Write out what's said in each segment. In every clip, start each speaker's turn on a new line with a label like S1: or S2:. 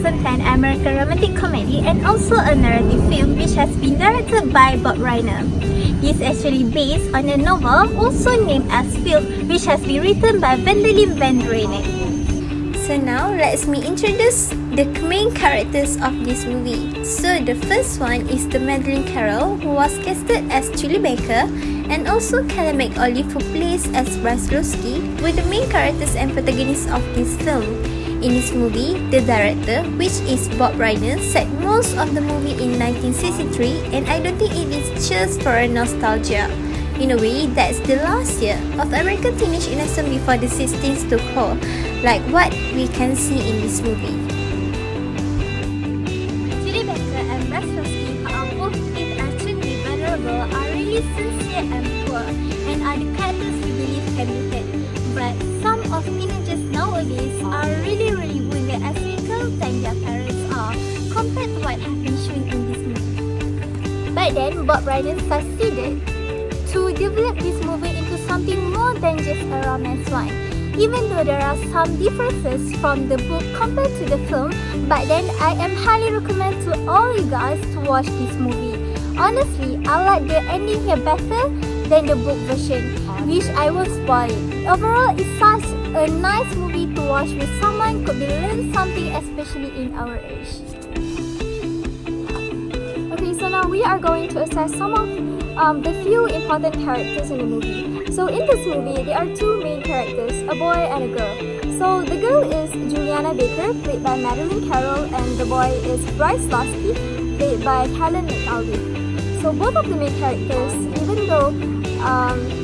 S1: content American romantic comedy and also a narrative film which has been directed by Bob Reiner. This is actually based on a novel also named as Film, which has been written by Wendelin van Reynek. So now let's me introduce the main characters of this movie. So the first one is the Madeleine Carroll, who was casted as Julie Baker, and also Kelly McAuliffe, who plays as Bryce Losky, were the main characters and protagonists of this film. In this movie, the director, which is Bob Reiner, set most of the movie in 1963, and I don't think it is just for a nostalgia. In a way, that's the last year of American teenage innocence before the 16th took hold, like what we can see in this movie. Julie Baker and Bryce Losky are both intellectually vulnerable, are really sincere and poor, and are the characters we believe can be hit. But some of teenagers nowadays are really wounded as fickle than their parents are, compared to what has been shown in this movie. But then, Bob Reiner succeeded to develop this movie into something more than just a romance one. Even though there are some differences from the book compared to the film, but then I am highly recommend to all you guys to watch this movie. Honestly, I like the ending here better than the book version, which I will spoil it. Overall, it's such a nice movie to watch with someone could be learn something, especially in our age. Okay, so now we are going to assess some of the few important characters in the movie. So in this movie, there are two main characters, a boy and a girl. So the girl is Juliana Baker, played by Madeleine Carroll, and the boy is Bryce Losky, played by Callan McAuliffe. So both of the main characters, even though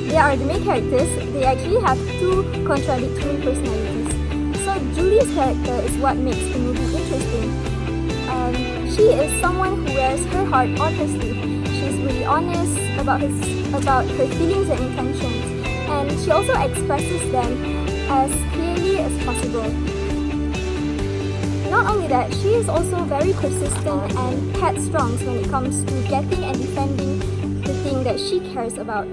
S1: they are the main characters, they actually have two contradictory personalities. So Julie's character is what makes the movie interesting. She is someone who wears her heart on her sleeve. She's really honest about her feelings and intentions, and she also expresses them as clearly as possible. Not only that, she is also very persistent and headstrong when it comes to getting and defending the thing that she cares about.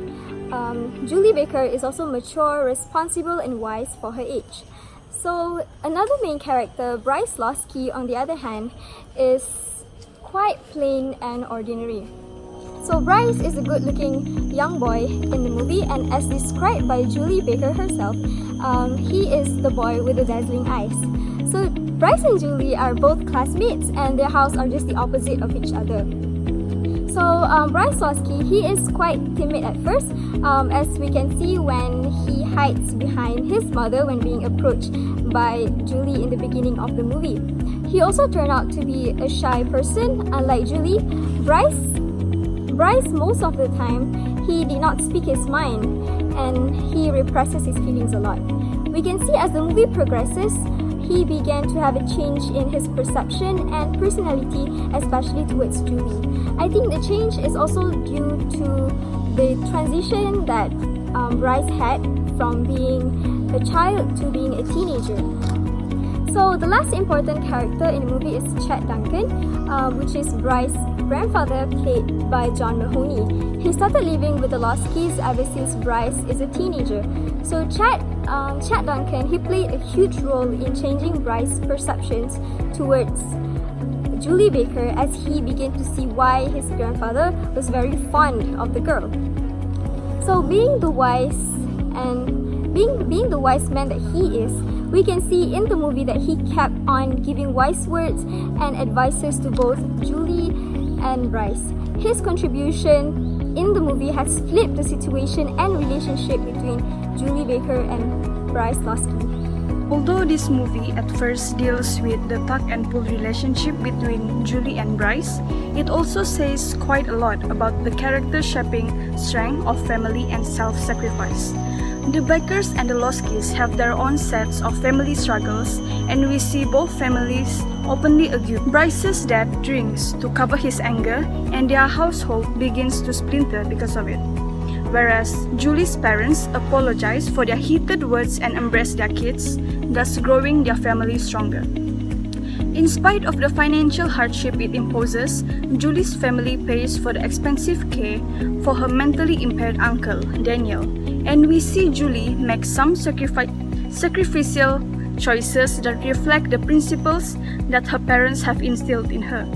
S1: Julie Baker is also mature, responsible, and wise for her age. So another main character, Bryce Losky, on the other hand, is quite plain and ordinary. So Bryce is a good-looking young boy in the movie, and as described by Julie Baker herself, he is the boy with the dazzling eyes. So Bryce and Julie are both classmates, and their houses are just the opposite of each other. So Bryce Losky, he is quite timid at first, as we can see when he hides behind his mother when being approached by Julie in the beginning of the movie. He also turned out to be a shy person. Unlike Julie, Bryce most of the time, he did not speak his mind, and he represses his feelings a lot. We can see as the movie progresses, he began to have a change in his perception and personality, especially towards Julie. I think the change is also due to the transition that Bryce had from being a child to being a teenager. So the last important character in the movie is Chet Duncan, which is Bryce's grandfather, played by John Mahoney. He started living with the Loskys ever since Bryce is a teenager. So Chet Duncan, he played a huge role in changing Bryce's perceptions towards Julie Baker as he began to see why his grandfather was very fond of the girl. So being the wise man that he is, we can see in the movie that he kept on giving wise words and advices to both Julie and Bryce. His contribution in the movie has flipped the situation and relationship between Julie Baker and Bryce Losky.
S2: Although this movie at first deals with the tug and pull relationship between Julie and Bryce, it also says quite a lot about the character shaping strength of family and self-sacrifice. The Bakers and the Loskys have their own sets of family struggles, and we see both families openly argue. Bryce's dad drinks to cover his anger, and their household begins to splinter because of it. Whereas Julie's parents apologize for their heated words and embrace their kids, thus growing their family stronger. In spite of the financial hardship it imposes, Julie's family pays for the expensive care for her mentally impaired uncle, Daniel, and we see Julie make some sacrificial choices that reflect the principles that her parents have instilled in her.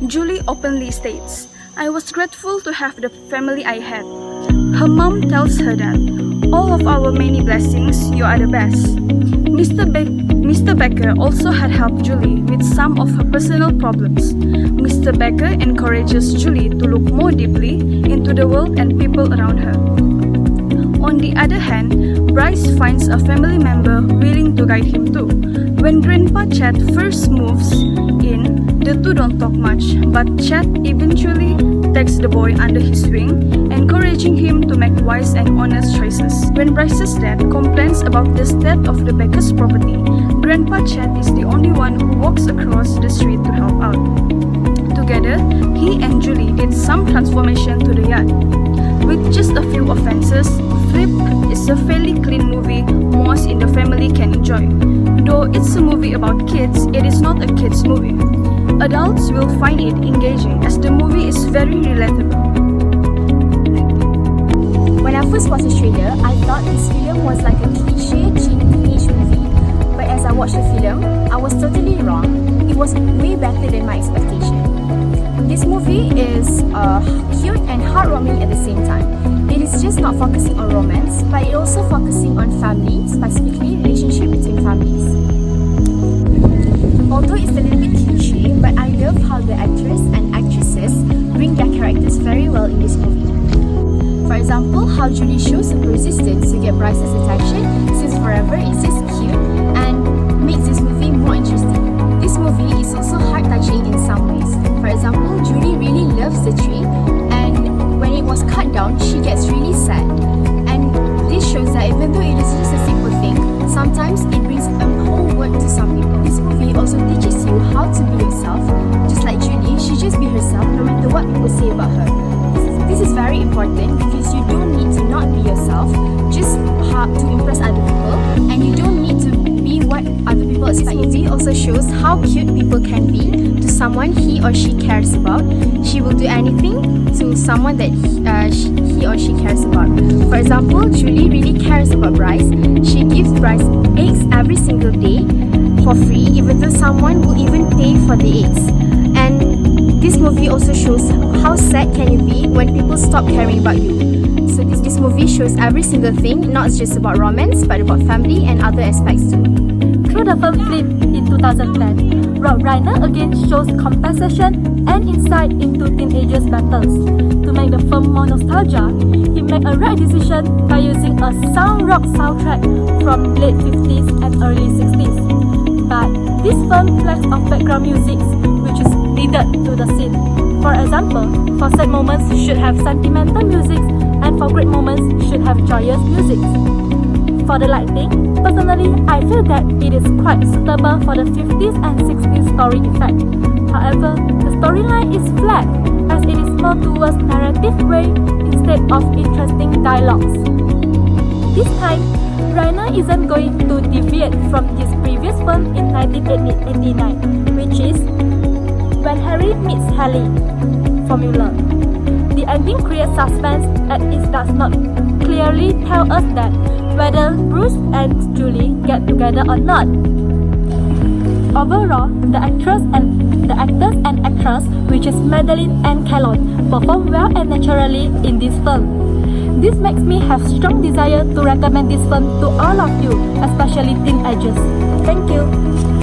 S2: Julie openly states, "I was grateful to have the family I had." Her mom tells her that, "All of our many blessings, you are the best." Mr. Becker also had helped Julie with some of her personal problems. Mr. Becker encourages Julie to look more deeply into the world and people around her. On the other hand, Bryce finds a family member willing to guide him too. When Grandpa Chad first moves in, the two don't talk much, but Chad eventually takes the boy under his wing, encouraging him to make wise and honest choices. When Bryce's dad complains about the state of the Becker's property, Grandpa Chad is the only one who walks across the street to help out. Together, he and Julie did some transformation to the yard. With just a few offenses, Flip is a fairly clean movie most in the family can enjoy. Though it's a movie about kids, it is not a kids movie. Adults will find it engaging as the movie is very relatable.
S1: When I first watched the trailer, I thought this film was like a cliche teenage movie. But as I watched the film, I was totally wrong. It was way better than my expectation. This movie is cute and heartwarming at the same time. It is just not focusing on romance, but it also focusing on family, specifically relationship between families. Although it's a little bit cliche, but I love how the actors and actresses bring their characters very well in this movie. For example, how Julie shows her persistence to get Bryce's attention since forever is just cute and makes this movie more interesting. This movie is also heart-touching in some ways. For example, Julie really loves the tree, and when it was cut down, she gets really sad. And this shows that even though it is just a simple thing, sometimes it brings a whole world to some people. This movie also teaches you how to be yourself. Just like Julie, she just be herself no matter what people say about her. This is very important because you don't need to not be yourself just to impress other people, and you don't need to be what other people expect you to be. This movie also shows how cute people can be to someone he or she cares about. She will do anything to someone that he or she cares about. For example, Julie really cares about Bryce. She gives Bryce eggs every single day for free, even though someone will even pay for the eggs. And this movie also shows how sad can you be when people stop caring about you. So this movie shows every single thing, not just about romance, but about family and other aspects too.
S3: Through the film Flip in 2010, Rob Reiner again shows compassion and insight into teenagers' battles. To make the film more nostalgia, he made a right decision by using a sound rock soundtrack from late 50s and early 60s. But this film lacks of background music, which is needed to the scene. For example, for sad moments should have sentimental music, and for great moments should have joyous music. For the lighting, personally, I feel that it is quite suitable for the 50s and 60s story effect. However, the storyline is flat, as it is more towards narrative way instead of interesting dialogues. This time, Reiner isn't going to deviate from his previous film in 1989, which is When Harry Meets Sally formula. The ending creates suspense as it does not clearly tell us that whether Bruce and Julie get together or not. Overall, the actors and actress, which is Madeline and Callon, perform well and naturally in this film. This makes me have strong desire to recommend this film to all of you, especially teenagers. Thank you.